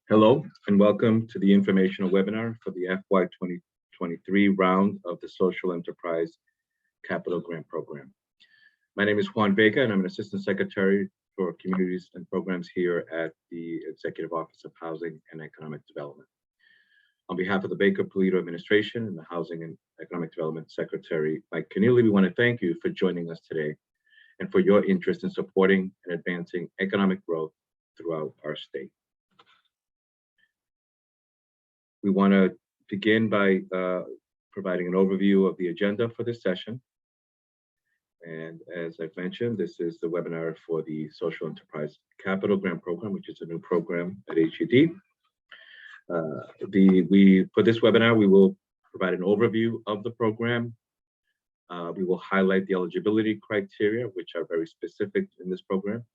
Hello and welcome to the informational webinar for the FY2023 round of the Social Enterprise Capital Grant Program. My name is Juan Vega and I'm an Assistant Secretary for Communities and Programs here at the Executive Office of Housing and Economic Development. On behalf of the Baker Polito Administration and the Housing and Economic Development Secretary, Mike Keneally, we want to thank you for joining us today and for your interest in supporting and advancing economic growth throughout our state. We want to begin by providing an overview of the agenda for this session. And as I've mentioned, this is the webinar for the Social Enterprise Capital Grant Program, which is a new program at HED. For this webinar, we will provide an overview of the program. We will highlight the eligibility criteria, which are very specific in this program.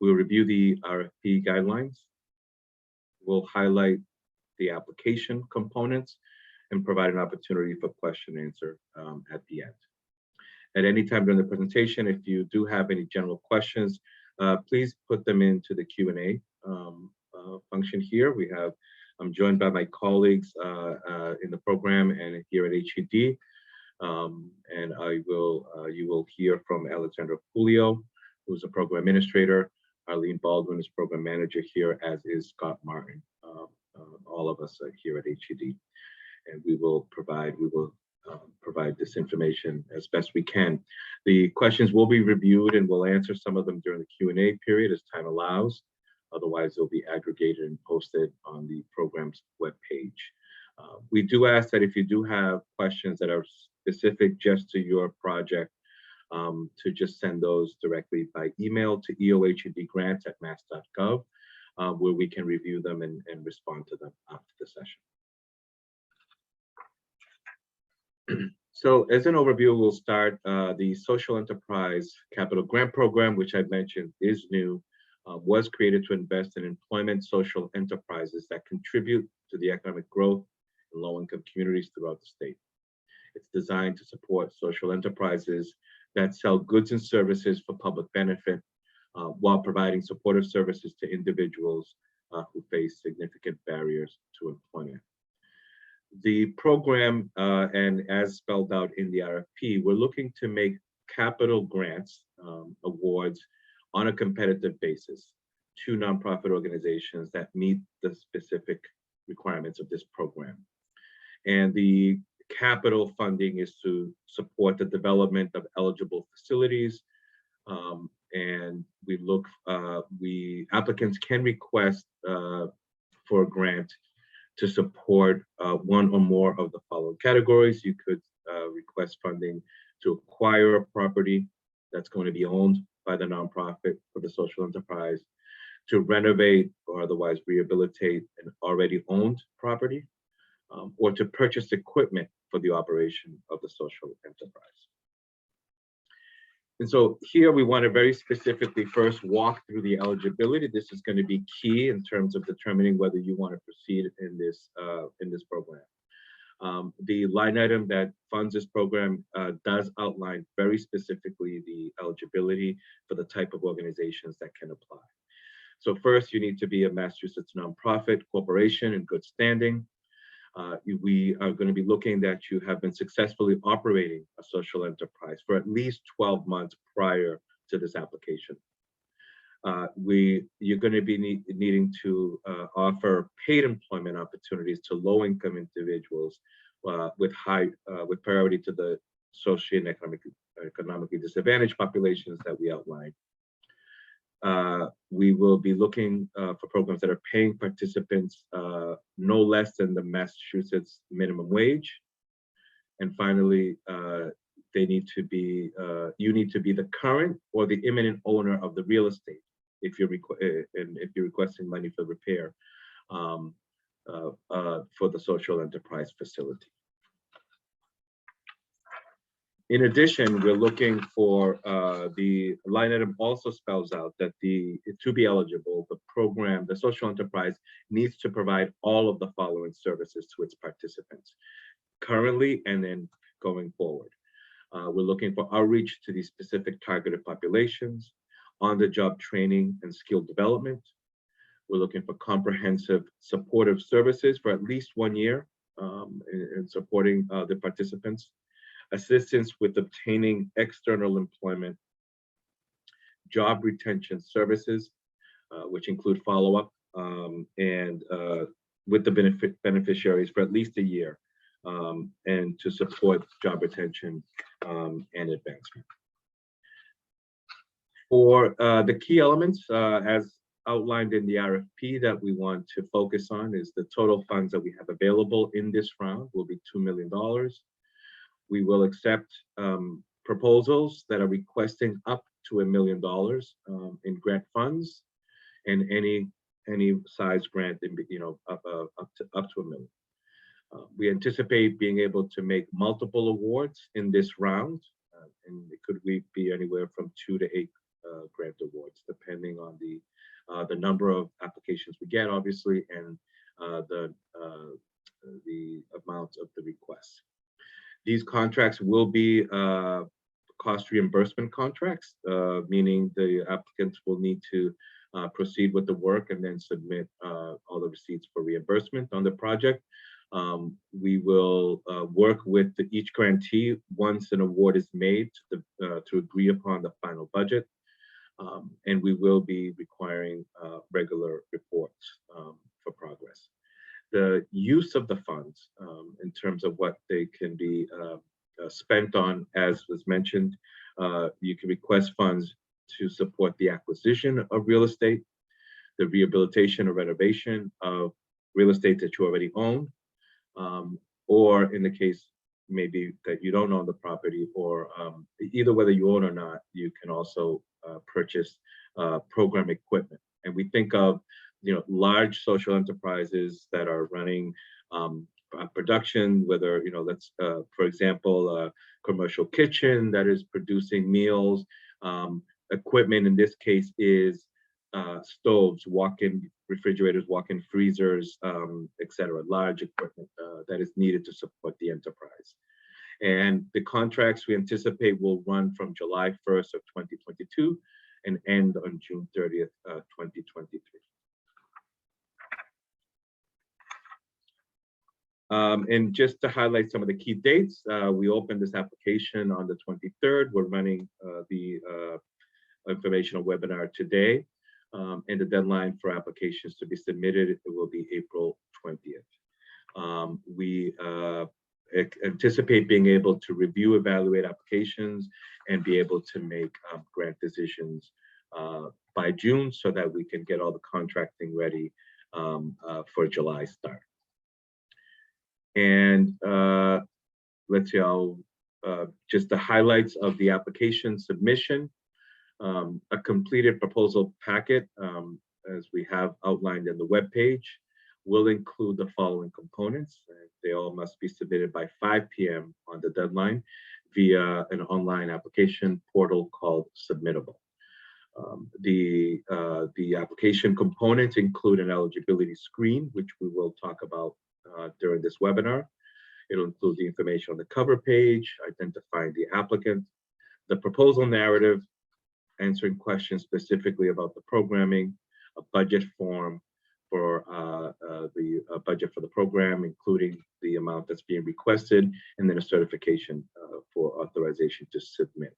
We'll review the RFP guidelines. We'll highlight the application components and provide an opportunity for question and answer at the end. At any time during the presentation, if you do have any general questions, please put them into the Q&A function here. I'm joined by my colleagues in the program and here at HED. And you will hear from Alexandra Julio, who's a program administrator. Arlene Baldwin is program manager here, as is Scott Martin. All of us are here at HED, and we will provide this information as best we can. The questions will be reviewed and we'll answer some of them during the Q&A period as time allows. Otherwise, they'll be aggregated and posted on the program's webpage. We do ask that if you do have questions that are specific just to your project, to just send those directly by email to eohedgrants@mass.gov. Where we can review them and respond to them after the session. So as an overview, we'll start the Social Enterprise Capital Grant Program, which I mentioned is new, was created to invest in employment social enterprises that contribute to the economic growth in low-income communities throughout the state. It's designed to support social enterprises that sell goods and services for public benefit, while providing supportive services to individuals who face significant barriers to employment. The program, and as spelled out in the RFP, we're looking to make capital grants awards on a competitive basis to nonprofit organizations that meet the specific requirements of this program. And the capital funding is to support the development of eligible facilities, and applicants can request for a grant to support one or more of the following categories. You could request funding to acquire a property that's going to be owned by the nonprofit for the social enterprise, to renovate or otherwise rehabilitate an already owned property, or to purchase equipment for the operation of the social enterprise. And so here we want to very specifically first walk through the eligibility. This is going to be key in terms of determining whether you want to proceed in this program. The line item that funds this program does outline very specifically the eligibility for the type of organizations that can apply. So first, you need to be a Massachusetts nonprofit corporation in good standing. We are going to be looking that you have been successfully operating a social enterprise for at least 12 months prior to this application. You're going to be needing to offer paid employment opportunities to low-income individuals with priority to the socially and economically disadvantaged populations that we outlined. We will be looking for programs that are paying participants no less than the Massachusetts minimum wage. And finally, you need to be the current or the imminent owner of the real estate if you're requesting money for repair for the social enterprise facility. In addition, we're looking for the line item also spells out that to be eligible, the social enterprise needs to provide all of the following services to its participants currently and then going forward. We're looking for outreach to these specific targeted populations, on-the-job training and skill development. We're looking for comprehensive supportive services for at least 1 year in supporting the participants, assistance with obtaining external employment, job retention services, which include follow-up and with the beneficiaries for at least a year, and to support job retention and advancement. For the key elements, as outlined in the RFP that we want to focus on, is the total funds that we have available in this round will be $2 million. We will accept proposals that are requesting up to $1 million in grant funds, and any size grant, in, up to $1 million. We anticipate being able to make multiple awards in this round, and it could be anywhere from 2 to 8 grant awards, depending on the number of applications we get, obviously, and the amount of the requests. These contracts will be cost reimbursement contracts, meaning the applicants will need to proceed with the work and then submit all the receipts for reimbursement on the project. We will work with each grantee once an award is made to agree upon the final budget, and we will be requiring regular reports for progress. The use of the funds in terms of what they can be spent on, as was mentioned, you can request funds to support the acquisition of real estate, the rehabilitation or renovation of real estate that you already own, or in the case maybe that you don't own the property, or either whether you own or not, you can also purchase program equipment. And we think of large social enterprises that are running production, whether let's for example a commercial kitchen that is producing meals. Equipment in this case is stoves, walk-in refrigerators, walk-in freezers, etc. Large equipment that is needed to support the enterprise. And the contracts we anticipate will run from July 1st of 2022 and end on June 30th, 2023. And just to highlight some of the key dates, we opened this application on the 23rd. We're running the informational webinar today, and the deadline for applications to be submitted, it will be April 20th. We anticipate being able to review, evaluate applications, and be able to make grant decisions by June, so that we can get all the contracting ready for July start. And let's see, just the highlights of the application submission. A completed proposal packet, as we have outlined in the webpage, will include the following components. They all must be submitted by 5 p.m. on the deadline via an online application portal called Submittable. The application components include an eligibility screen, which we will talk about during this webinar. It'll include the information on the cover page, identifying the applicant, the proposal narrative, answering questions specifically about the programming, a budget form for the budget for the program, including the amount that's being requested, and then a certification for authorization to submit.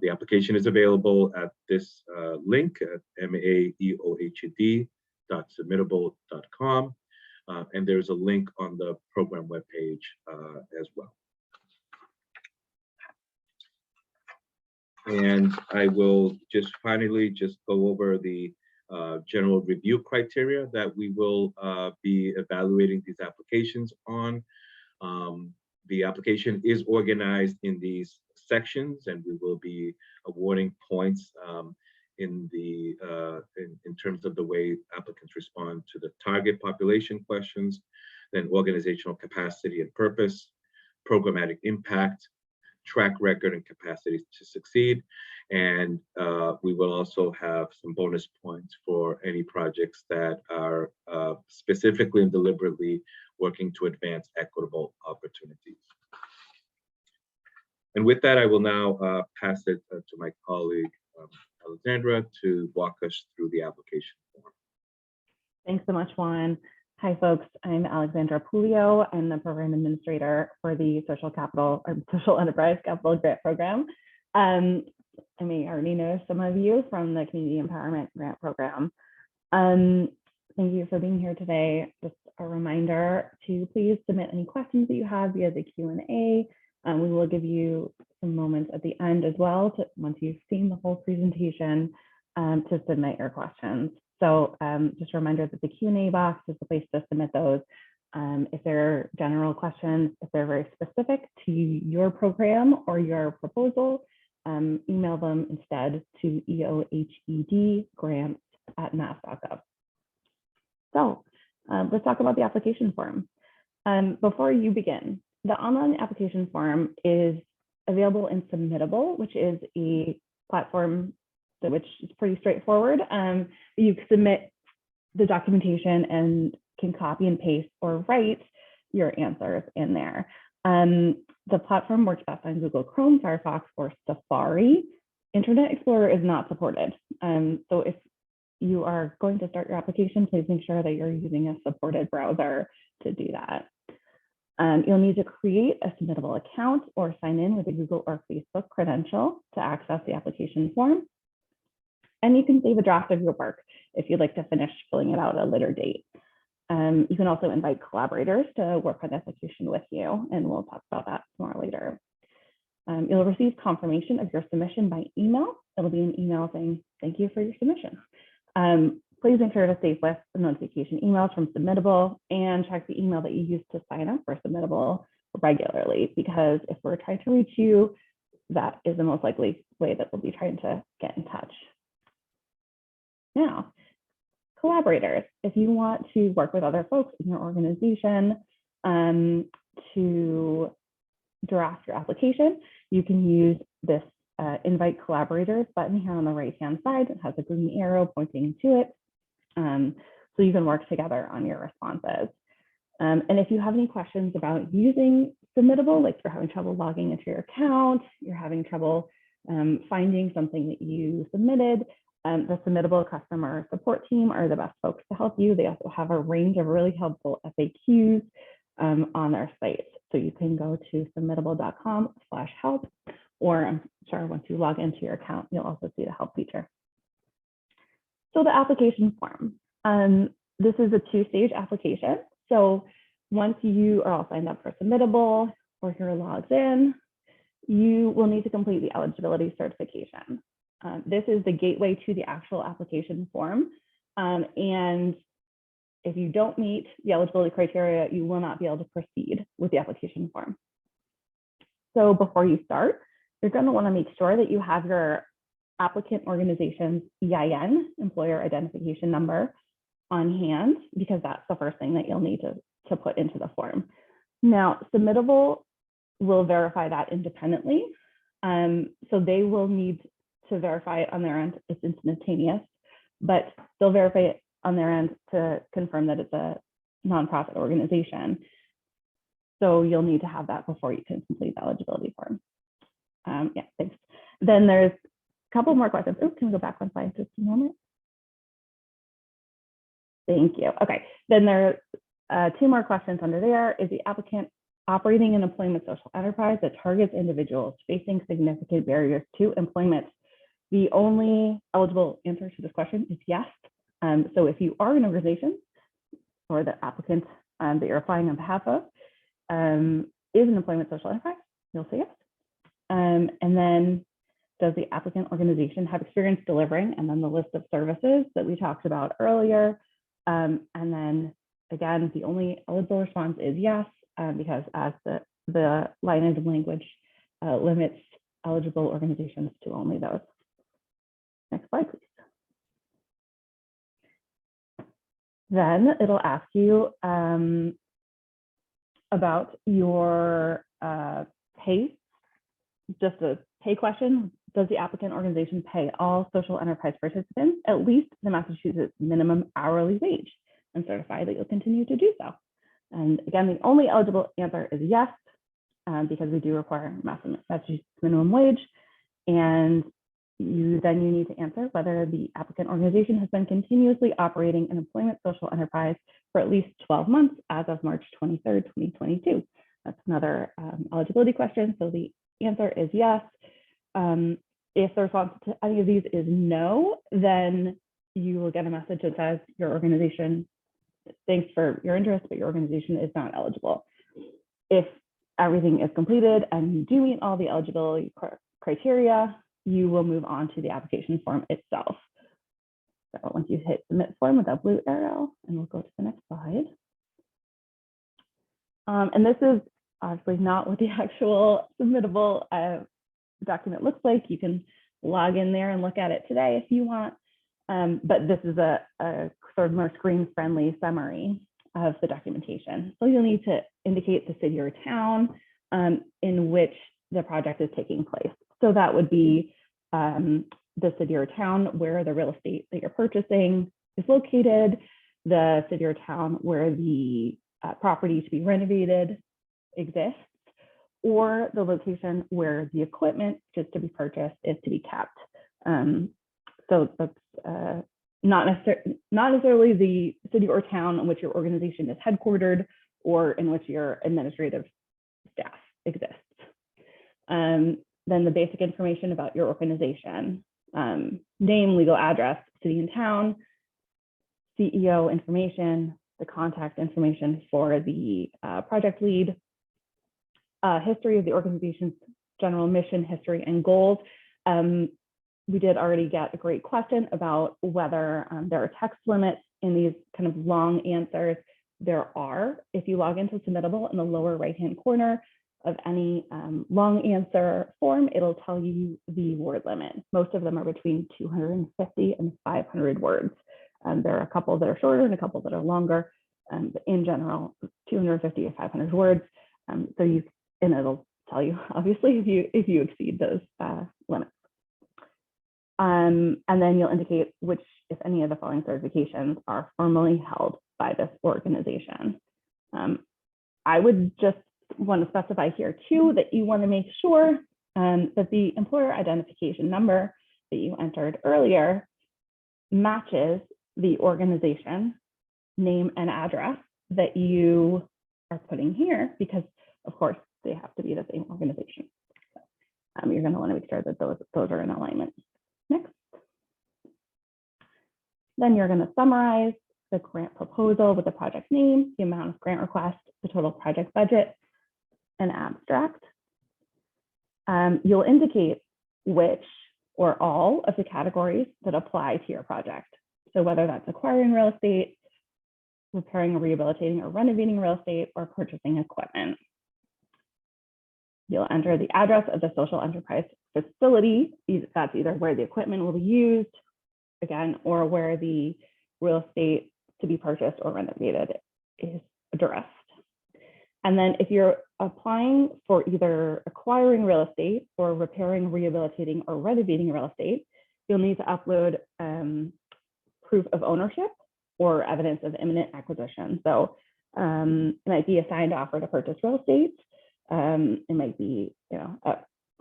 The application is available at this link at maeohed.submittable.com, and there's a link on the program webpage as well. And I will just finally just go over the general review criteria that we will be evaluating these applications on. The application is organized in these sections, and we will be awarding points in terms of the way applicants respond to the target population questions, then organizational capacity and purpose, programmatic impact, track record and capacity to succeed. And we will also have some bonus points for any projects that are specifically and deliberately working to advance equitable opportunities. And with that, I will now pass it to my colleague, Alexandra, to walk us through the application form. Thanks so much, Juan. Hi, folks. I'm Alexandra Pulio. I'm the program administrator for the Social Enterprise Capital Grant Program. I may already know some of you from the Community Empowerment Grant Program. Thank you for being here today. Just a reminder to please submit any questions that you have via the Q&A. We will give you some moments at the end as well, once you've seen the whole presentation, to submit your questions. So just a reminder that the Q&A box is the place to submit those. If they're general questions, if they're very specific to your program or your proposal, email them instead to eohedgrants@mass.gov. So let's talk about the application form. Before you begin, the online application form is available in Submittable, which is a platform which is pretty straightforward. You can submit the documentation and can copy and paste or write your answers in there. The platform works best on Google Chrome, Firefox, or Safari. Internet Explorer is not supported. So if you are going to start your application, please make sure that you're using a supported browser to do that. You'll need to create a Submittable account or sign in with a Google or Facebook credential to access the application form. And you can save a draft of your work if you'd like to finish filling it out at a later date. You can also invite collaborators to work on the application with you, and we'll talk about that more later. You'll receive confirmation of your submission by email. It'll be an email saying, thank you for your submission. Please make sure to save with the notification emails from Submittable and check the email that you use to sign up for Submittable regularly, because if we're trying to reach you, that is the most likely way that we'll be trying to get in touch. Now, collaborators, if you want to work with other folks in your organization to draft your application, you can use this invite collaborators button here on the right-hand side. It has a green arrow pointing to it. So you can work together on your responses. And if you have any questions about using Submittable, like you're having trouble logging into your account, you're having trouble finding something that you submitted, the Submittable customer support team are the best folks to help you. They also have a range of really helpful FAQs on their site. So you can go to submittable.com/help, or I'm sure once you log into your account, you'll also see the help feature. So the application form. This is a two-stage application. So once you are all signed up for Submittable or you're logged in, you will need to complete the eligibility certification. This is the gateway to the actual application form. And if you don't meet the eligibility criteria, you will not be able to proceed with the application form. So before you start, you're going to want to make sure that you have your applicant organization's EIN, employer identification number, on hand, because that's the first thing that you'll need to put into the form. Now, Submittable will verify that independently. So they will need to verify it on their end. It's instantaneous, but they'll verify it on their end to confirm that it's a nonprofit organization. So you'll need to have that before you can complete the eligibility form. Yeah, thanks. Then there's a couple more questions. Oh, can we go back one slide just a moment? Thank you. Okay, then there are two more questions under there. Is the applicant operating an employment social enterprise that targets individuals facing significant barriers to employment? The only eligible answer to this question is yes. So if you are an organization or the applicant that you're applying on behalf of is an employment social enterprise, you'll say yes. And then does the applicant organization have experience delivering, and then the list of services that we talked about earlier. And then again, the only eligible response is yes, because as the line item language limits eligible organizations to only those. Next slide, please. Then it'll ask you about your pay, just a pay question. Does the applicant organization pay all social enterprise participants at least the Massachusetts minimum hourly wage, and certify that you'll continue to do so? And again, the only eligible answer is yes, because we do require Massachusetts minimum wage. And You need to answer whether the applicant organization has been continuously operating an employment social enterprise for at least 12 months as of March 23rd, 2022. That's another eligibility question. So the answer is yes. If the response to any of these is no, then you will get a message that says your organization, thanks for your interest, but your organization is not eligible. If everything is completed and you do meet all the eligibility criteria, you will move on to the application form itself. So once you hit submit form with that blue arrow, and we'll go to the next slide. And this is obviously not what the actual submittable document looks like. You can log in there and look at it today if you want. But this is a sort of more screen-friendly summary of the documentation. So you'll need to indicate the city or town in which the project is taking place. So that would be the city or town where the real estate that you're purchasing is located, the city or town where the property to be renovated exists, or the location where the equipment just to be purchased is to be kept. So that's not necessarily the city or town in which your organization is headquartered or in which your administrative staff exists. Then the basic information about your organization, name, legal address, city and town, CEO information, the contact information for the project lead, history of the organization's general mission, history, and goals. We did already get a great question about whether there are text limits in these kind of long answers. There are. If you log into Submittable in the lower right-hand corner of any long answer form, it'll tell you the word limit. Most of them are between 250 and 500 words. There are a couple that are shorter and a couple that are longer, but in general, 250 to 500 words. And it'll tell you, obviously, if you exceed those limits. And then you'll indicate which, if any of the following certifications are formally held by this organization. I would just want to specify here too that you want to make sure that the employer identification number that you entered earlier matches the organization name and address that you are putting here, because of course they have to be the same organization. So, you're going to want to make sure that those are in alignment. Next. Then you're going to summarize the grant proposal with the project name, the amount of grant request, the total project budget, and abstract. You'll indicate which or all of the categories that apply to your project. So whether that's acquiring real estate, repairing or rehabilitating or renovating real estate, or purchasing equipment. You'll enter the address of the social enterprise facility. That's either where the equipment will be used, again, or where the real estate to be purchased or renovated is addressed. And then if you're applying for either acquiring real estate or repairing, rehabilitating, or renovating real estate, you'll need to upload proof of ownership or evidence of imminent acquisition. So it might be a signed offer to purchase real estate. It might be,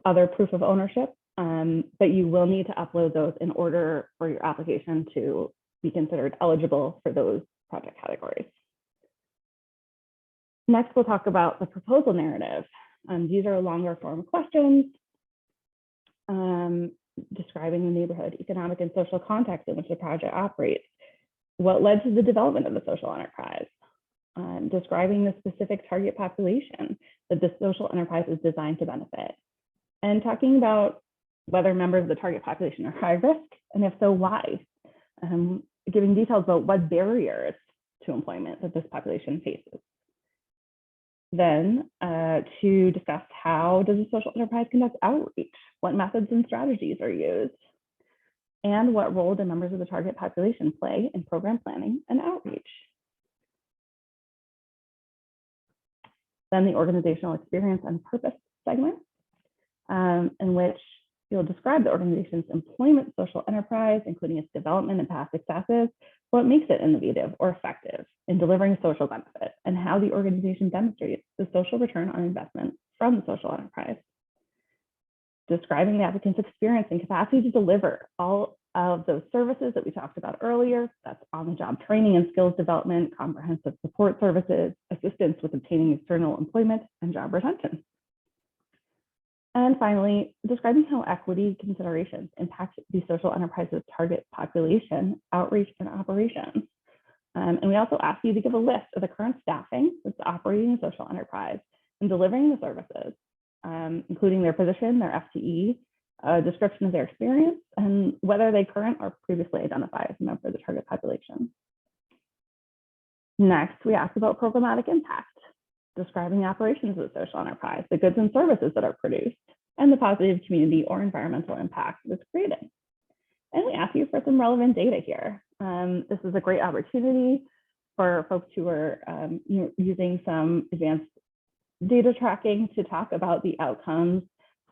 other proof of ownership, but you will need to upload those in order for your application to be considered eligible for those project categories. Next, we'll talk about the proposal narrative. These are longer form questions describing the neighborhood, economic and social context in which the project operates, what led to the development of the social enterprise, describing the specific target population that the social enterprise is designed to benefit, and talking about whether members of the target population are high risk, and if so, why, giving details about what barriers to employment that this population faces. Then to discuss how does the social enterprise conduct outreach, what methods and strategies are used, and what role do members of the target population play in program planning and outreach. Then the organizational experience and purpose segment, in which you'll describe the organization's employment social enterprise, including its development and past successes, what makes it innovative or effective in delivering social benefit, and how the organization demonstrates the social return on investment from the social enterprise. describing the applicant's experience and capacity to deliver all of those services that we talked about earlier. That's on-the-job training and skills development, comprehensive support services, assistance with obtaining external employment, and job retention. And finally, describing how equity considerations impact the social enterprise's target population, outreach, and operations. And we also ask you to give a list of the current staffing that's operating a social enterprise and delivering the services, including their position, their FTE, a description of their experience, and whether they current or previously identify as a member of the target population. Next, we ask about programmatic impact, describing the operations of the social enterprise, the goods and services that are produced, and the positive community or environmental impact that's created. And we ask you for some relevant data here. This is a great opportunity for folks who are using some advanced data tracking to talk about the outcomes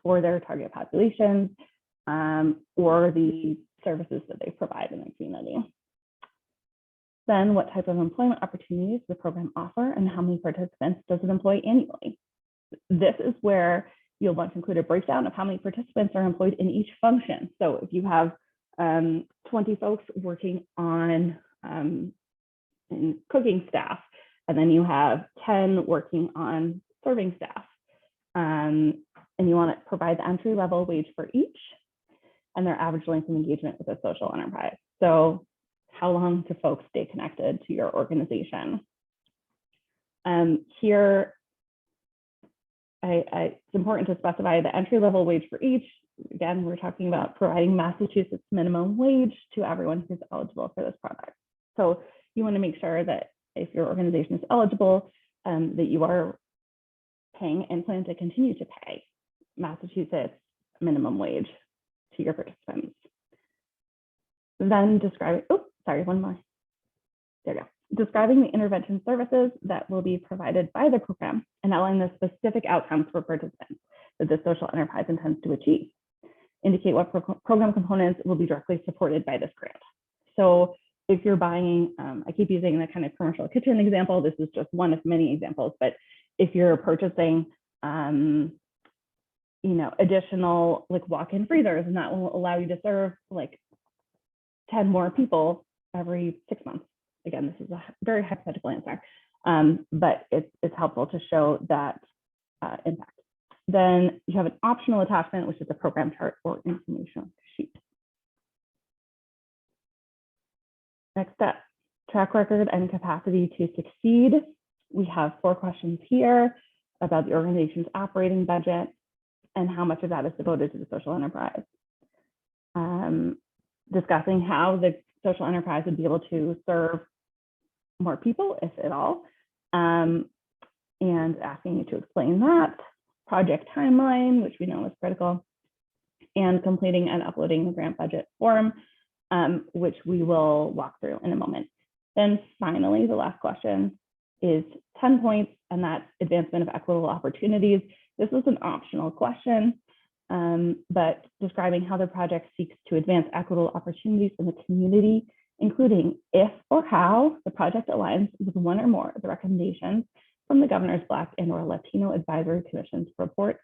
for their target populations or the services that they provide in the community. Then what type of employment opportunities does the program offer and how many participants does it employ annually? This is where you'll want to include a breakdown of how many participants are employed in each function. So if you have 20 folks working on in cooking staff, and then you have 10 working on serving staff, and you want to provide the entry-level wage for each and their average length of engagement with a social enterprise. So how long do folks stay connected to your organization? Here, it's important to specify the entry-level wage for each. Again, we're talking about providing Massachusetts minimum wage to everyone who's eligible for this product. So you want to make sure that if your organization is eligible, that you are paying and plan to continue to pay Massachusetts minimum wage to your participants. Then describing, one more. There we go. Describing the intervention services that will be provided by the program and outlining the specific outcomes for participants that the social enterprise intends to achieve. Indicate what program components will be directly supported by this grant. So if you're buying, I keep using the kind of commercial kitchen example, this is just one of many examples, but if you're purchasing additional like walk-in freezers, and that will allow you to serve like 10 more people every 6 months. Again, this is a very hypothetical answer, but it's helpful to show that impact. Then you have an optional attachment, which is a program chart or information sheet. Next up, track record and capacity to succeed. We have 4 questions here about the organization's operating budget and how much of that is devoted to the social enterprise. Discussing how the social enterprise would be able to serve more people, if at all, and asking you to explain that. Project timeline, which we know is critical, and completing and uploading the grant budget form, which we will walk through in a moment. Then finally, the last question is 10 points, and that's advancement of equitable opportunities. This was an optional question, but describing how the project seeks to advance equitable opportunities in the community, including if or how the project aligns with one or more of the recommendations from the Governor's Black and/or Latino Advisory Commission's report.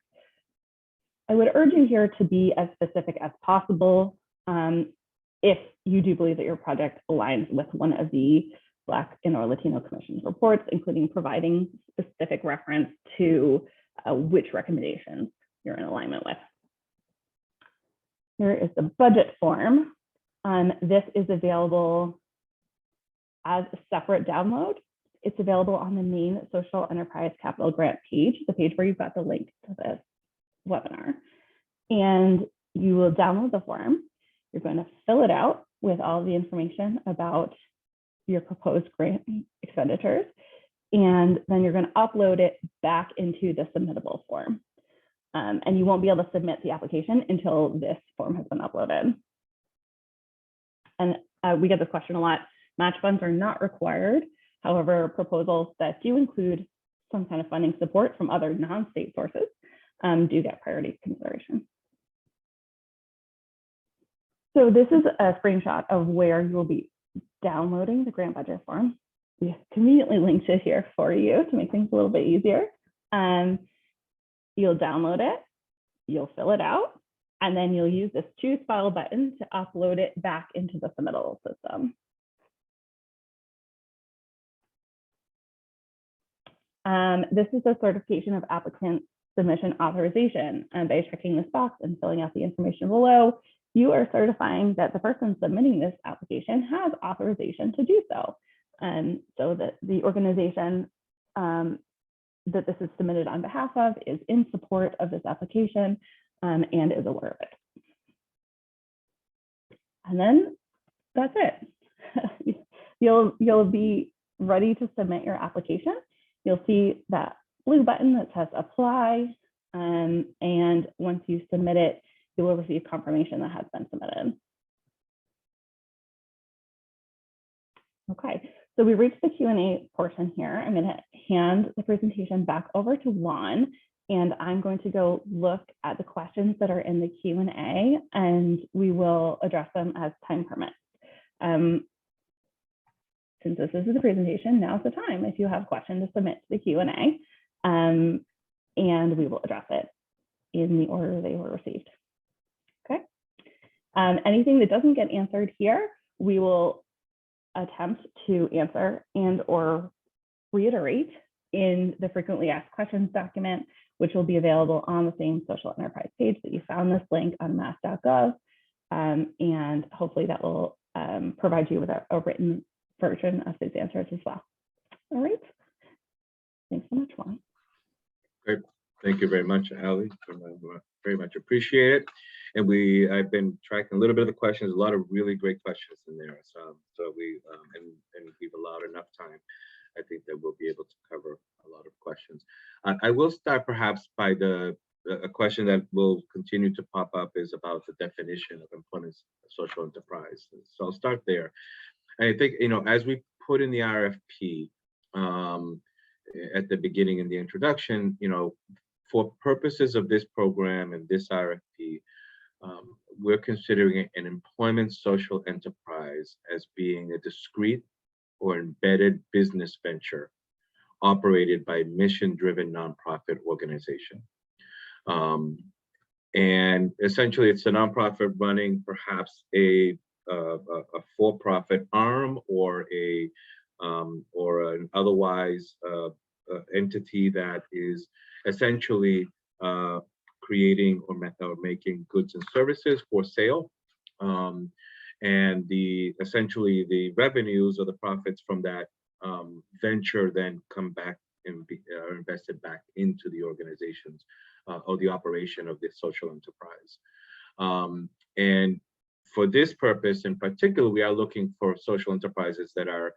I would urge you here to be as specific as possible if you do believe that your project aligns with one of the Black and/or Latino Commission's reports, including providing specific reference to which recommendations you're in alignment with. Here is the budget form. This is available as a separate download. It's available on the main Social Enterprise Capital Grant page, the page where you've got the link to this webinar. And you will download the form. You're going to fill it out with all the information about your proposed grant expenditures. And then you're going to upload it back into the submittable form. And you won't be able to submit the application until this form has been uploaded. And we get this question a lot. Match funds are not required. However, proposals that do include some kind of funding support from other non-state sources do get priority consideration. So this is a screenshot of where you will be downloading the grant budget form. We conveniently linked it here for you to make things a little bit easier. You'll download it, you'll fill it out, And then you'll use this choose file button to upload it back into the submittal system. This is the certification of applicant submission authorization. And by checking this box and filling out the information below, you are certifying that the person submitting this application has authorization to do so. So that the organization that this is submitted on behalf of is in support of this application and is aware of it. And then that's it. You'll be ready to submit your application. You'll see that blue button that says apply. And once you submit it, you will receive confirmation that has been submitted. Okay, so we reached the Q&A portion here. I'm going to hand the presentation back over to Juan, and I'm going to go look at the questions that are in the Q&A, and we will address them as time permits. Since this is the presentation, now's the time if you have questions to submit to the Q&A, and we will address it in the order they were received. Okay. Anything that doesn't get answered here, we will attempt to answer and or reiterate in the frequently asked questions document, which will be available on the same social enterprise page that you found this link on mass.gov. And hopefully that will provide you with a written version of these answers as well. All right. Thanks so much, Juan. Great. Thank you very much, Ali. Very much appreciate it. And I've been tracking a little bit of the questions, a lot of really great questions in there. So we've allowed enough time. I think that we'll be able to cover a lot of questions. I will start perhaps by a question that will continue to pop up is about the definition of employment social enterprise. So I'll start there. And I think, as we put in the RFP at the beginning in the introduction, for purposes of this program and this RFP, we're considering an employment social enterprise as being a discrete or embedded business venture operated by mission-driven nonprofit organization. And essentially, it's a nonprofit running perhaps a for-profit arm or an otherwise entity that is essentially creating or making goods and services for sale. And essentially the revenues or the profits from that venture then come back and are invested back into the organizations or the operation of the social enterprise. And for this purpose in particular, we are looking for social enterprises that are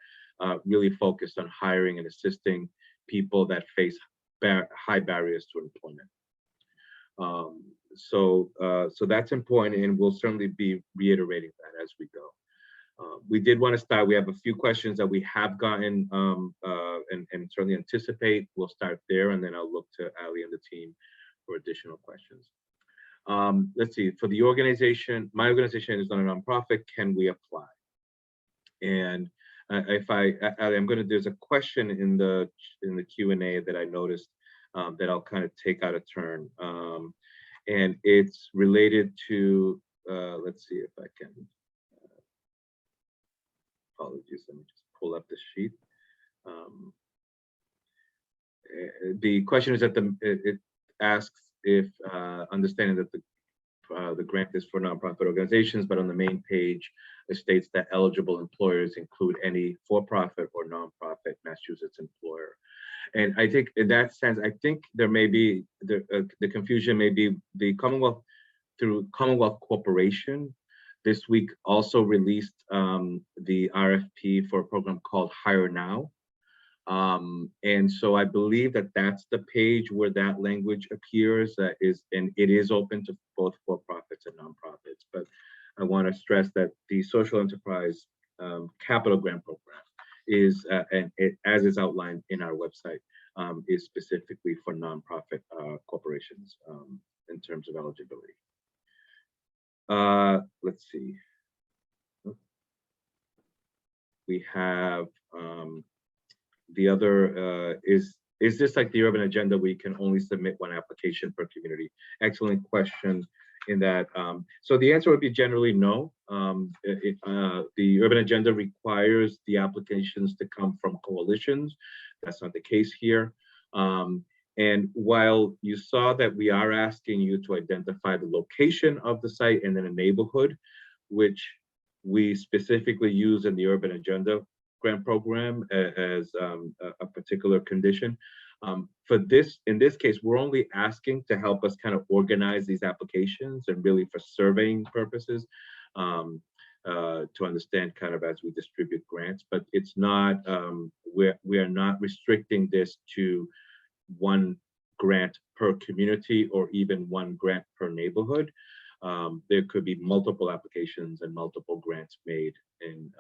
really focused on hiring and assisting people that face high barriers to employment. So that's important, and we'll certainly be reiterating that as we go. We did want to start. We have a few questions that we have gotten and certainly anticipate. We'll start there, and then I'll look to Ali and the team for additional questions. Let's see. For the organization, my organization is not a nonprofit. Can we apply? And Ali, there's a question in the Q&A that I noticed that I'll kind of take out a turn. And it's related to, let's see if I can, apologies, let me just pull up the sheet. The question is that it asks if understanding that the grant is for nonprofit organizations, but on the main page, it states that eligible employers include any for-profit or nonprofit Massachusetts employer. And I think in that sense, I think there may be the confusion may be the Commonwealth through Commonwealth Corporation this week also released the RFP for a program called Hire Now. And so I believe that that's the page where that language appears, and it is open to both for-profits and nonprofits. But I want to stress that the social enterprise capital grant program is, as is outlined in our website, is specifically for nonprofit corporations in terms of eligibility. Let's see. We have the other is this like the urban agenda where you can only submit one application per community? Excellent question. in that. So the answer would be generally no. The urban agenda requires the applications to come from coalitions. That's not the case here. And while you saw that we are asking you to identify the location of the site and then a neighborhood, which we specifically use in the urban agenda grant program as a particular condition. In this case, we're only asking to help us kind of organize these applications and really for surveying purposes, to understand kind of as we distribute grants, but it's not, we are not restricting this to one grant per community or even one grant per neighborhood. There could be multiple applications and multiple grants made, and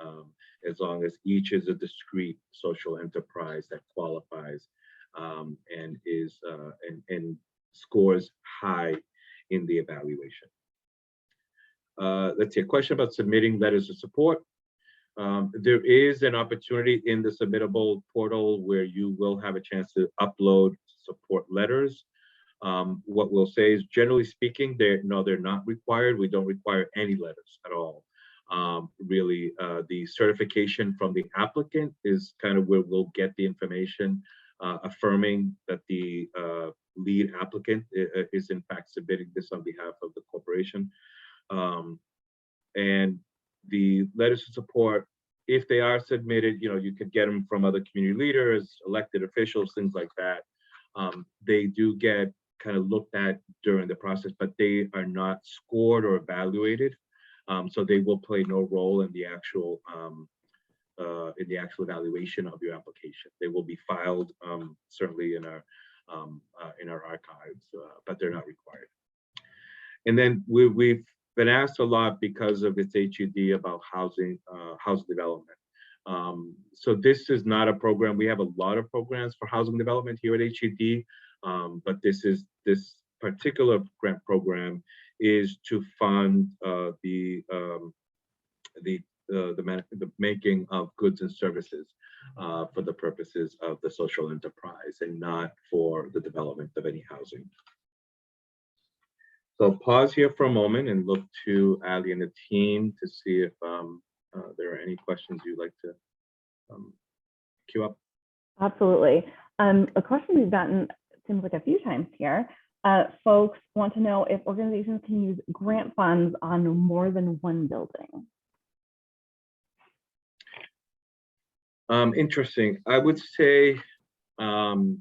as long as each is a discrete social enterprise that qualifies and is and scores high in the evaluation. Let's see, a question about submitting letters of support. There is an opportunity in the submittable portal where you will have a chance to upload support letters. What we'll say is, generally speaking, they're not required. We don't require any letters at all. Really, the certification from the applicant is kind of where we'll get the information affirming that the lead applicant is in fact submitting this on behalf of the corporation. And the letters of support, if they are submitted, you could get them from other community leaders, elected officials, things like that. They do get kind of looked at during the process, but they are not scored or evaluated. So they will play no role in the actual evaluation of your application. They will be filed certainly in our archives, but they're not required. And then we've been asked a lot because of its HUD about housing development. So this is not a program. We have a lot of programs for housing development here at HUD, but this particular grant program is to fund the making of goods and services for the purposes of the social enterprise and not for the development of any housing. So I'll pause here for a moment and look to Ali and the team to see if there are any questions you'd like to queue up. Absolutely. A question we've gotten, seems like a few times here. Folks want to know if organizations can use grant funds on more than one building. Interesting. I would say, and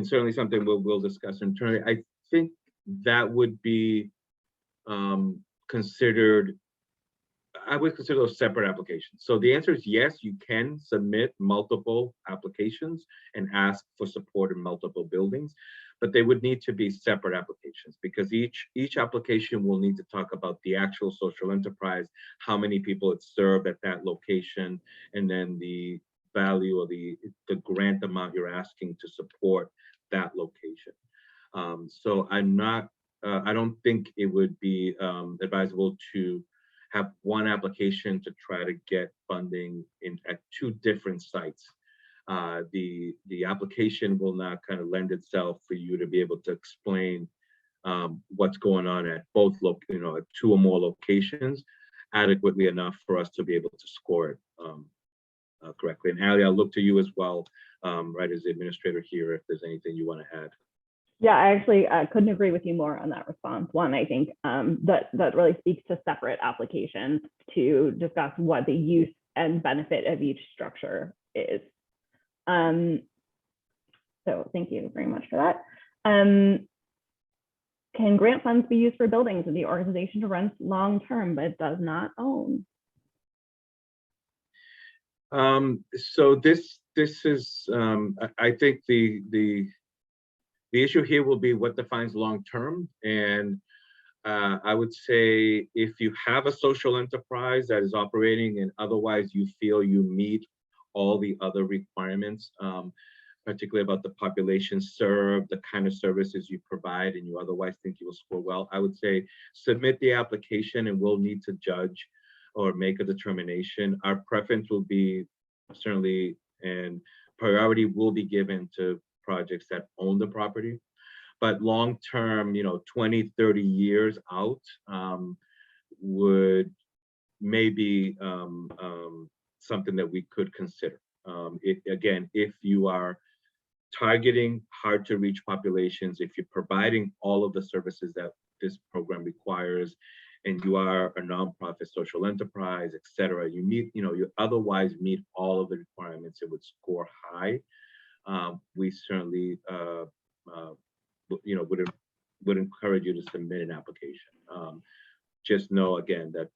certainly something we'll discuss internally, I think that would be considered, I would consider those separate applications. So the answer is yes, you can submit multiple applications and ask for support in multiple buildings, but they would need to be separate applications because each application will need to talk about the actual social enterprise, how many people it's served at that location, and then the value or the grant amount you're asking to support that location. So I don't think it would be advisable to have one application to try to get funding at two different sites. The application will not kind of lend itself for you to be able to explain what's going on at both at two or more locations adequately enough for us to be able to score it correctly. And Ali, I'll look to you as well, right, as the administrator here, if there's anything you want to add. Yeah, I actually couldn't agree with you more on that response. One, I think that really speaks to separate applications to discuss what the use and benefit of each structure is. So thank you very much for that. Can grant funds be used for buildings that the organization rents long-term but does not own? So this is, I think the issue here will be what defines long-term. And I would say if you have a social enterprise that is operating and otherwise you feel you meet all the other requirements, particularly about the population served, the kind of services you provide, and you otherwise think you will score well, I would say submit the application and we'll need to judge or make a determination. Our preference will be certainly, and priority will be given to projects that own the property. but long term, 20, 30 years out would maybe something that we could consider. Again, if you are targeting hard to reach populations, if you're providing all of the services that this program requires, and you are a nonprofit social enterprise, et cetera, you meet, you otherwise meet all of the requirements, it would score high. We certainly, would encourage you to submit an application. Just know again that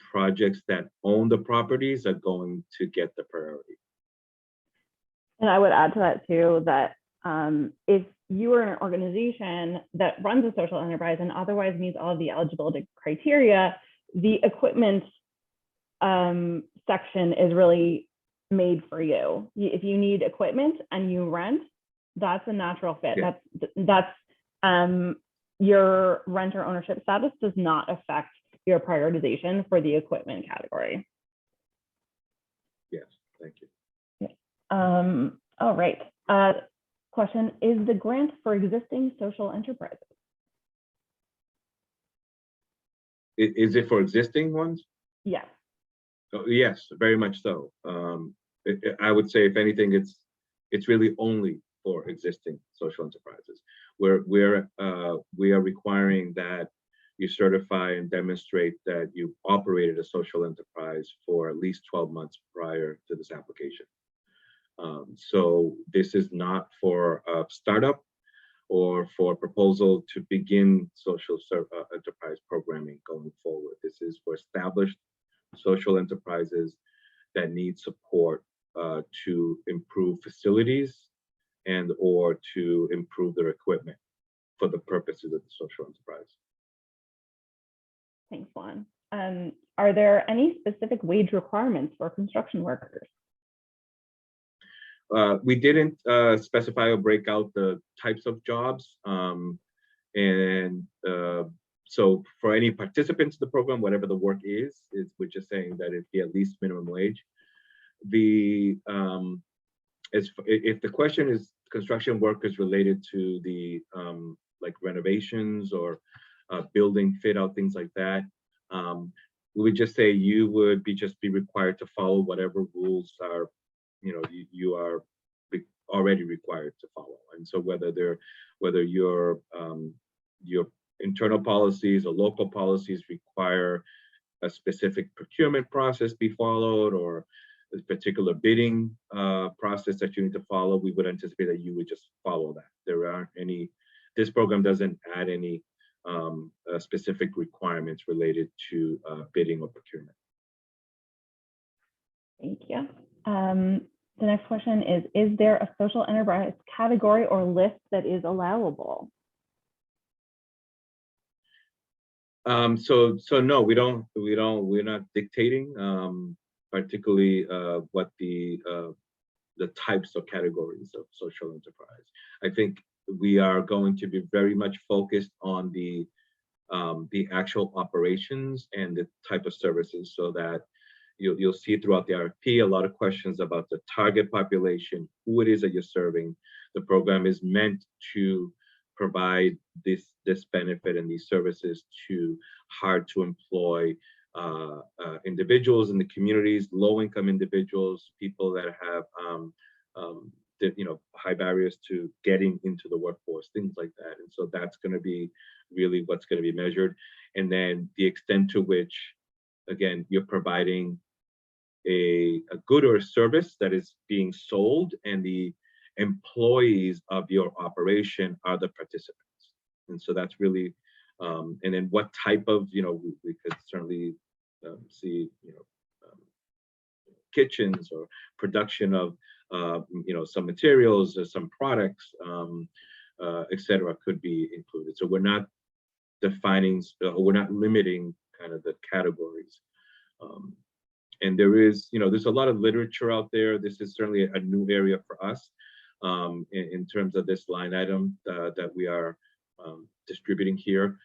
projects that own the properties are going to get the priority. And I would add to that too, that if you are an organization that runs a social enterprise and otherwise meets all of the eligibility criteria, the equipment section is really made for you. If you need equipment and you rent, that's a natural fit. Yeah. That's your renter ownership status does not affect your prioritization for the equipment category. Yes, thank you. All right. Question, is the grant for existing social enterprises? Is it for existing ones? Yes. Oh, yes, very much so. I would say, if anything, it's really only for existing social enterprises. We are requiring that you certify and demonstrate that you operated a social enterprise for at least 12 months prior to this application. So this is not for a startup or for a proposal to begin social enterprise programming going forward. This is for established social enterprises that need support to improve facilities and or to improve their equipment for the purposes of the social enterprise. Thanks, Juan. Are there any specific wage requirements for construction workers? We didn't specify or break out the types of jobs. So for any participants in the program, whatever the work is we're just saying that it'd be at least minimum wage. If the question is construction workers related to the like renovations or building fit out, things like that, we would just say you would just be required to follow whatever rules are you are already required to follow. And so whether your internal policies or local policies require a specific procurement process be followed, or a particular bidding process that you need to follow, we would anticipate that you would just follow that. There aren't any, this program doesn't add any specific requirements related to bidding or procurement. Thank you. The next question is there a social enterprise category or list that is allowable? So no, we're not dictating particularly what the types of categories of social enterprise. I think we are going to be very much focused on the actual operations and the type of services, so that you'll see throughout the RFP a lot of questions about the target population, who it is that you're serving. The program is meant to provide this benefit and these services to hard to employ individuals in the communities, low-income individuals, people that have high barriers to getting into the workforce, things like that. And so that's going to be really what's going to be measured. And then the extent to which, again, you're providing a good or a service that is being sold, and the employees of your operation are the participants. And so that's really, and then what type of, we could certainly see, kitchens or production of, some materials or some products, et cetera, could be included. So we're not defining, we're not limiting kind of the categories. And there is, there's a lot of literature out there. This is certainly a new area for us in terms of this line item that we are distributing here,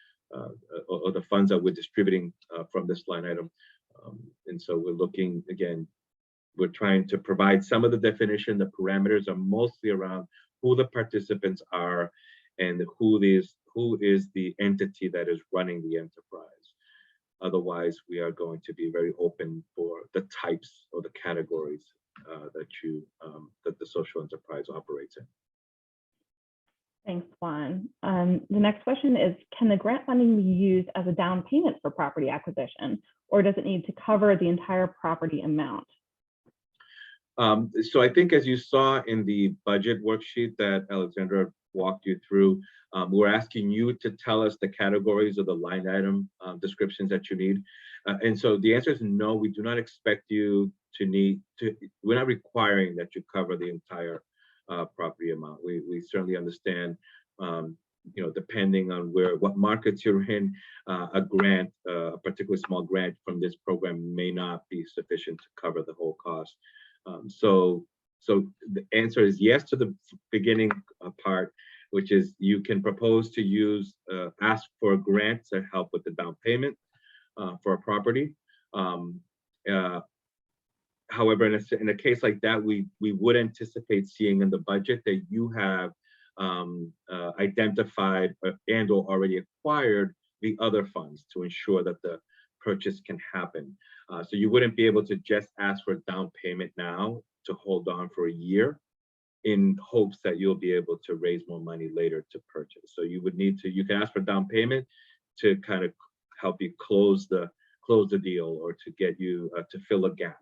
or the funds that we're distributing from this line item. And so we're looking, again, we're trying to provide some of the definition. The parameters are mostly around who the participants are and who is the entity that is running the enterprise. Otherwise, we are going to be very open for the types or the categories that the social enterprise operates in. Thanks, Juan. The next question is, can the grant funding be used as a down payment for property acquisition, or does it need to cover the entire property amount? So I think, as you saw in the budget worksheet that Alexandra walked you through, we're asking you to tell us the categories of the line item descriptions that you need. And so the answer is no, we do not expect you to need to, we're not requiring that you cover the entire property amount. We certainly understand, depending on what markets you're in, a grant, a particularly small grant from this program may not be sufficient to cover the whole cost. So the answer is yes to the beginning part, which is you can propose to ask for a grant to help with the down payment for a property. However, in a case like that, we would anticipate seeing in the budget that you have identified and or already acquired the other funds to ensure that the purchase can happen. So you wouldn't be able to just ask for a down payment now to hold on for a year in hopes that you'll be able to raise more money later to purchase. So you can ask for down payment to kind of help you close the deal, or to get you to fill a gap.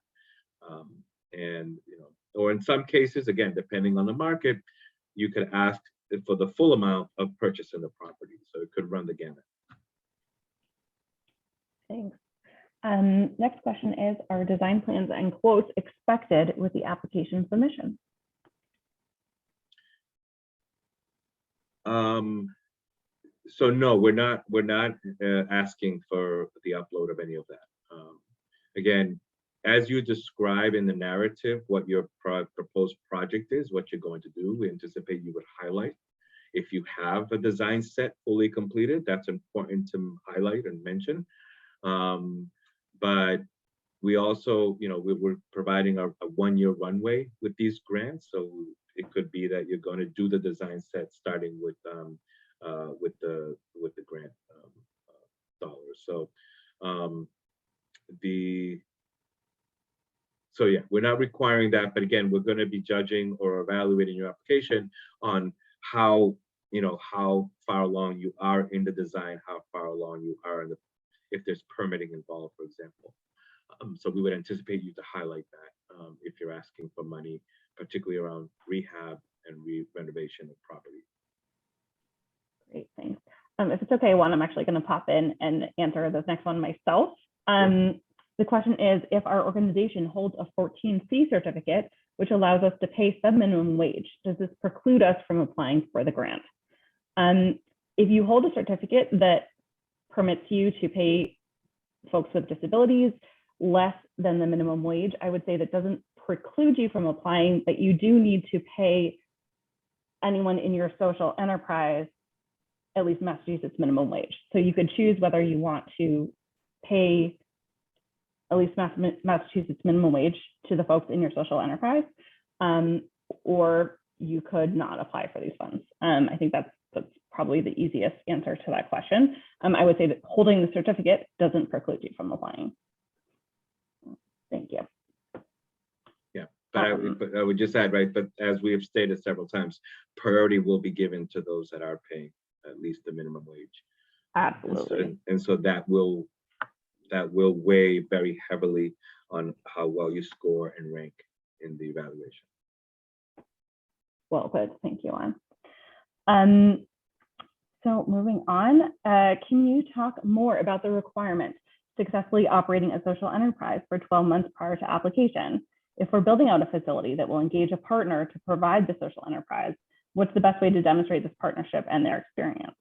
Or in some cases, again, depending on the market, you could ask for the full amount of purchasing the property. So it could run the gamut. Thanks. Next question is, are design plans and quotes expected with the application submission? So no, we're not asking for the upload of any of that. Again, as you describe in the narrative what your proposed project is, what you're going to do, we anticipate you would highlight. If you have a design set fully completed, that's important to highlight and mention. But we also, we're providing a 1-year runway with these grants. So it could be that you're going to do the design set starting with the grant dollars. So yeah, we're not requiring that, but again, we're going to be judging or evaluating your application on how far along you are in the design, how far along you are if there's permitting involved, for example. So we would anticipate you to highlight that if you're asking for money, particularly around rehab and renovation of property. Great, thanks. If it's okay, Juan, I'm actually going to pop in and answer this next one myself. The question is, if our organization holds a 14C certificate, which allows us to pay sub-minimum wage, does this preclude us from applying for the grant? If you hold a certificate that permits you to pay folks with disabilities less than the minimum wage, I would say that doesn't preclude you from applying, but you do need to pay anyone in your social enterprise at least Massachusetts minimum wage. So you could choose whether you want to pay at least Massachusetts minimum wage to the folks in your social enterprise, or you could not apply for these funds. I think that's probably the easiest answer to that question. I would say that holding the certificate doesn't preclude you from applying. Thank you. Yeah, but I would just add, right, but as we have stated several times, priority will be given to those that are paying at least the minimum wage. Absolutely. And so that will weigh very heavily on how well you score and rank in the evaluation. Well put, thank you, Juan. So moving on, can you talk more about the requirement successfully operating a social enterprise for 12 months prior to application? If we're building out a facility that will engage a partner to provide the social enterprise, what's the best way to demonstrate this partnership and their experience?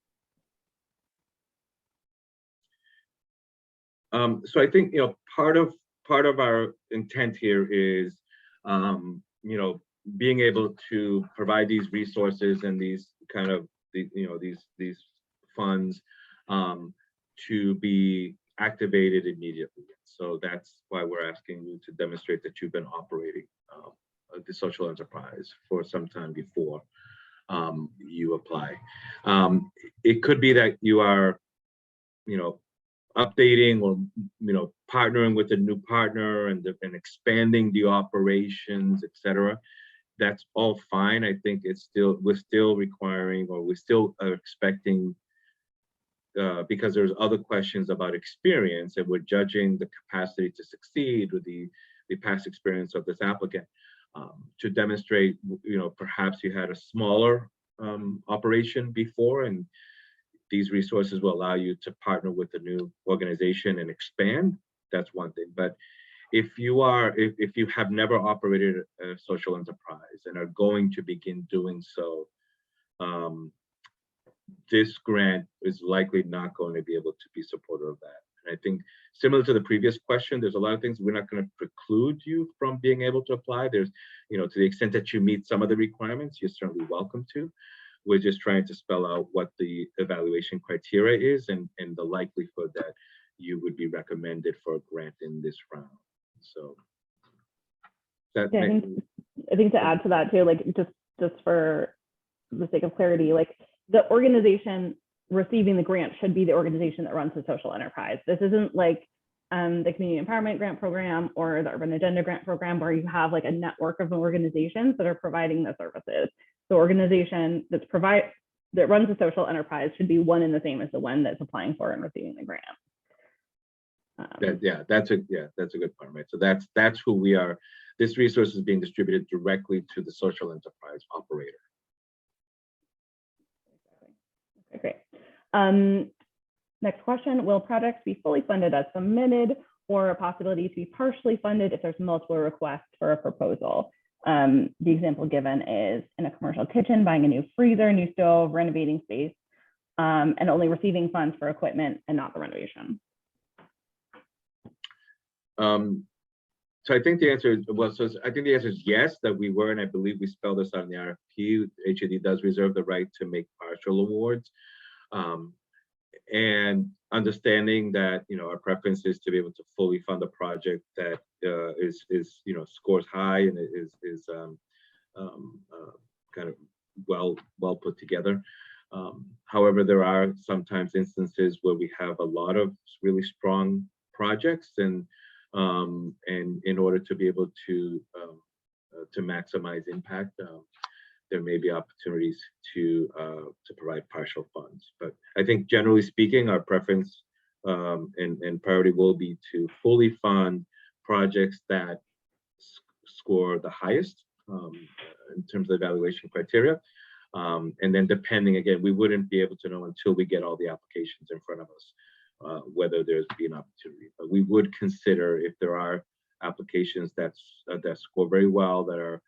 So I think part of our intent here is being able to provide these resources and these kind of these funds to be activated immediately. So that's why we're asking you to demonstrate that you've been operating the social enterprise for some time before. you apply. It could be that you are, updating or, partnering with a new partner and expanding the operations, etc. That's all fine. I think we're still requiring, or we still are expecting, because there's other questions about experience, and we're judging the capacity to succeed with the past experience of this applicant, to demonstrate, perhaps you had a smaller operation before, and these resources will allow you to partner with a new organization and expand. That's one thing. But if you have never operated a social enterprise and are going to begin doing so, this grant is likely not going to be able to be supportive of that. And I think, similar to the previous question, there's a lot of things we're not going to preclude you from being able to apply. There's, to the extent that you meet some of the requirements, you're certainly welcome to. We're just trying to spell out what the evaluation criteria is and the likelihood that you would be recommended for a grant in this round. So that I think to add to that too, like just for the sake of clarity, like the organization receiving the grant should be the organization that runs the social enterprise. This isn't like the Community Empowerment Grant Program or the Urban Agenda Grant Program, where you have like a network of organizations that are providing the services. The organization that runs the social enterprise should be one and the same as the one that's applying for and receiving the grant. That's a good point, right? So that's who we are. This resource is being distributed directly to the social enterprise operator. Okay, great. Next question, will projects be fully funded as submitted, or a possibility to be partially funded if there's multiple requests for a proposal? The example given is in a commercial kitchen, buying a new freezer, new stove, renovating space, and only receiving funds for equipment and not the renovation. So I think the answer is yes, that we were, and I believe we spelled this out in the RFP. HAD does reserve the right to make partial awards. And understanding that, our preference is to be able to fully fund a project that scores high and is kind of well put together. However, there are sometimes instances where we have a lot of really strong projects, and in order to be able to maximize impact, there may be opportunities to provide partial funds. But I think, generally speaking, our preference and priority will be to fully fund projects that score the highest in terms of evaluation criteria. And then, depending, again, we wouldn't be able to know until we get all the applications in front of us whether there's be an opportunity. But we would consider, if there are applications that score very well, that are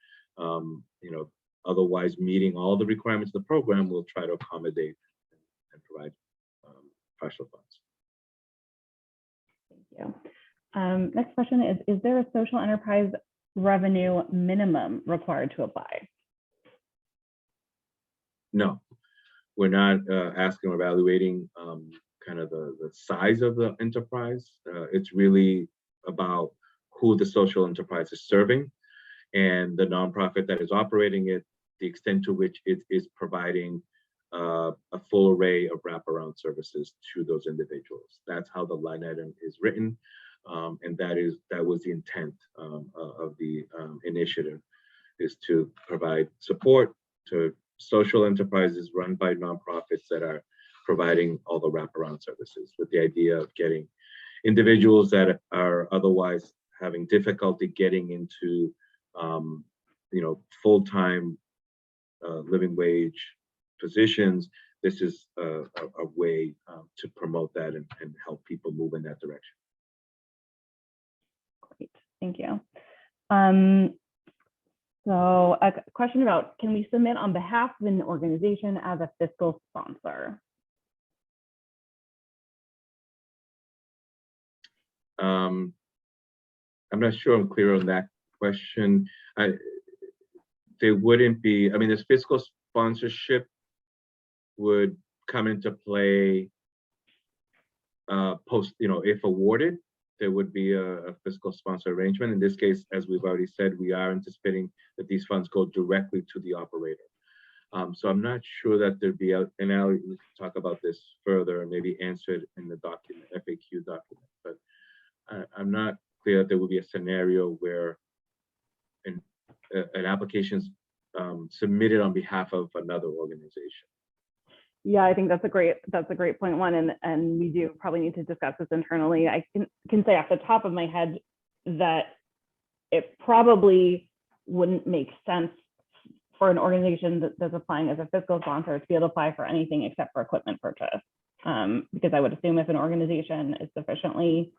otherwise meeting all the requirements of the program, we'll try to accommodate and provide partial funds. Thank you. Next question is there a social enterprise revenue minimum required to apply? No, we're not asking or evaluating kind of the size of the enterprise. It's really about who the social enterprise is serving and the nonprofit that is operating it, the extent to which it is providing a full array of wraparound services to those individuals. That's how the line item is written, and that was the intent of the initiative, is to provide support to social enterprises run by nonprofits that are providing all the wraparound services, with the idea of getting individuals that are otherwise having difficulty getting into full-time living wage positions. This is a way to promote that and help people move in that direction. Great, thank you. So a question about, can we submit on behalf of an organization as a fiscal sponsor? I'm not sure I'm clear on that question. There wouldn't be, this fiscal sponsorship would come into play if awarded. There would be a fiscal sponsor arrangement. In this case, as we've already said, we are anticipating that these funds go directly to the operator. So I'm not sure that there'd be a, and now we can talk about this further and maybe answer it in the document, FAQ document, but I'm not clear that there would be a scenario where an application's submitted on behalf of another organization. Yeah, I think that's a great point one, and we do probably need to discuss this internally. I can say off the top of my head that it probably wouldn't make sense for an organization that's applying as a fiscal sponsor to be able to apply for anything except for equipment purchase. Because I would assume if an organization is sufficiently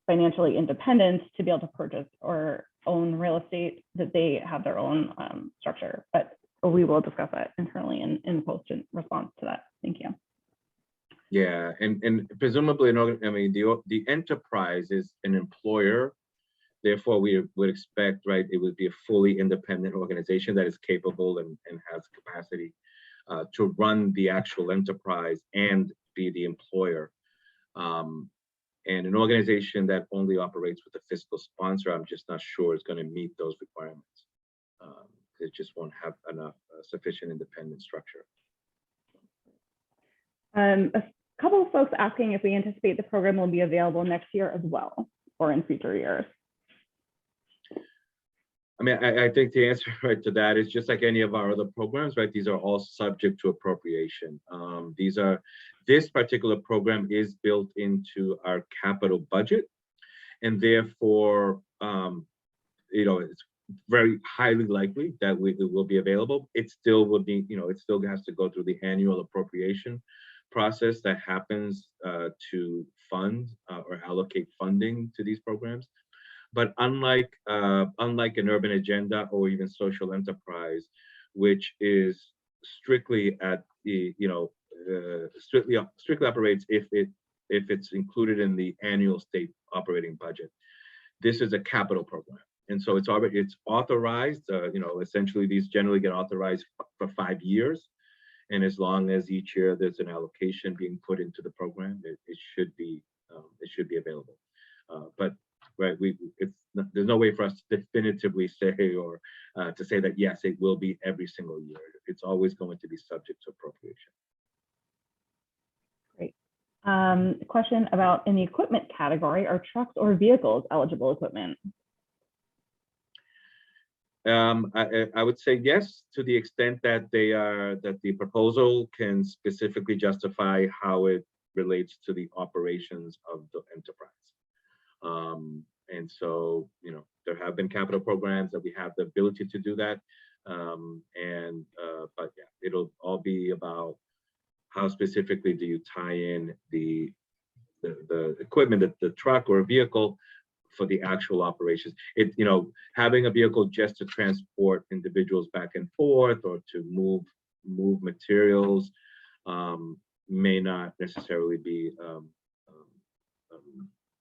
financially independent to be able to purchase or own real estate, that they have their own structure. But we will discuss that internally in post in response to that. Thank you. Yeah, and presumably, I mean, the enterprise is an employer. Therefore, we would expect, right, it would be a fully independent organization that is capable and has capacity to run the actual enterprise and be the employer. And an organization that only operates with a fiscal sponsor, I'm just not sure is going to meet those requirements. It just won't have enough sufficient independent structure. A couple of folks asking if we anticipate the program will be available next year as well, or in future years. I mean, I think the answer right to that is just like any of our other programs, right? These are all subject to appropriation. This particular program is built into our capital budget, and therefore, it's very highly likely that it will be available. It still will be, it still has to go through the annual appropriation process that happens to fund or allocate funding to these programs. But unlike an urban agenda or even social enterprise, which is strictly at the, strictly operates if it's included in the annual state operating budget. This is a capital program, and so it's authorized. Essentially these generally get authorized for 5 years, and as long as each year there's an allocation being put into the program, it should be available. But right, there's no way for us to definitively say or to say that yes, it will be every single year. It's always going to be subject to appropriation. Great. Question about in the equipment category, are trucks or vehicles eligible equipment? I would say yes, to the extent that that the proposal can specifically justify how it relates to the operations of the enterprise. And so, there have been capital programs that we have the ability to do that. But yeah, it'll all be about how specifically do you tie in the equipment, the truck or vehicle for the actual operations. Having a vehicle just to transport individuals back and forth or to move materials may not necessarily be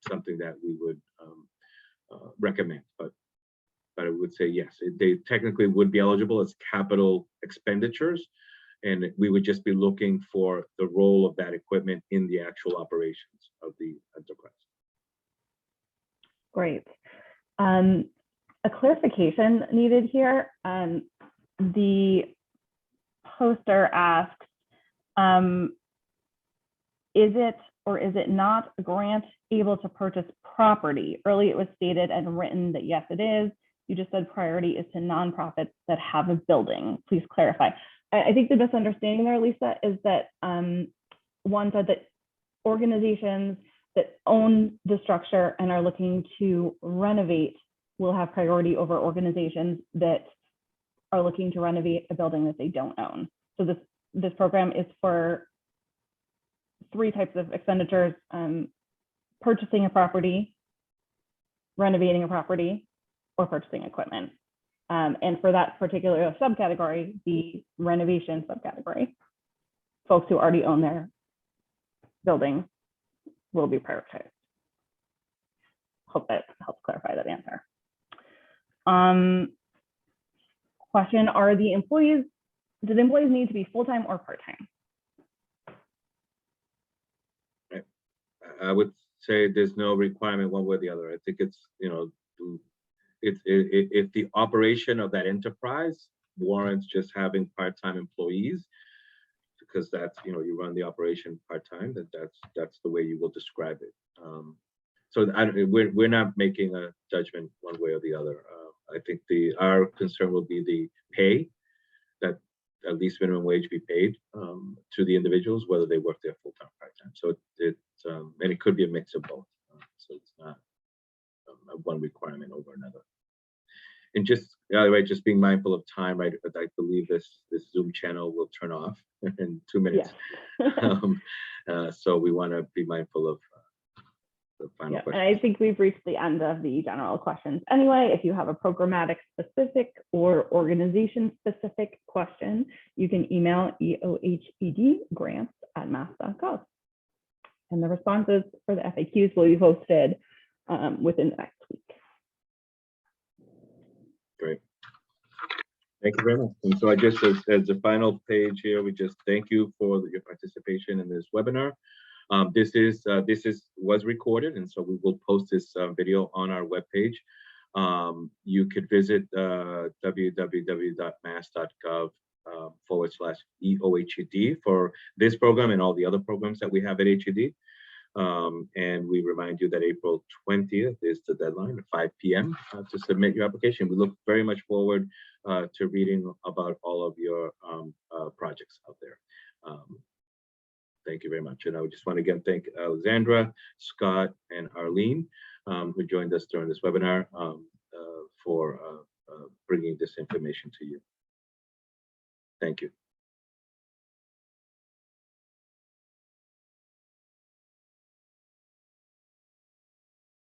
something that we would recommend, but I would say yes, they technically would be eligible as capital expenditures, and we would just be looking for the role of that equipment in the actual operations of the enterprise. Great. A clarification needed here. The poster asks, is it or is it not a grant able to purchase property? Earlier it was stated and written that yes, it is. You just said priority is to nonprofits that have a building. Please clarify. I think the misunderstanding there, Lisa, is that one said that organizations that own the structure and are looking to renovate will have priority over organizations that are looking to renovate a building that they don't own. So this program is for 3 types of expenditures: purchasing a property, renovating a property, or purchasing equipment. And for that particular subcategory, the renovation subcategory, folks who already own their building will be prioritized. Hope that helps clarify that answer. Question, do the employees need to be full-time or part-time? I would say there's no requirement one way or the other. I think it's, if the operation of that enterprise warrants just having part-time employees, because that's, you run the operation part-time, that's the way you will describe it. So we're not making a judgment one way or the other. I think our concern will be the pay, that at least minimum wage be paid to the individuals, whether they work there full-time, part-time. So and it could be a mix of both. So it's not one requirement over another. And just just being mindful of time, right? I believe this Zoom channel will turn off in 2 minutes. Yeah. So we want to be mindful of the final question. And I think we've reached the end of the general questions. Anyway, if you have a programmatic specific or organization specific question, you can email eohpdgrants@mass.gov. And the responses for the FAQs will be posted within the next week. Great. Thank you very much. And so I just, as the final page here, we just thank you for your participation in this webinar. This was recorded, and so we will post this video on our webpage. You could visit www.mass.gov/EOHED for this program and all the other programs that we have at HED. And we remind you that April 20th is the deadline at 5 p.m. To submit your application. We look very much forward to reading about all of your projects out there. Thank you very much. And I just want to again thank Alexandra, Scott, and Arlene, who joined us during this webinar for bringing this information to you. Thank you.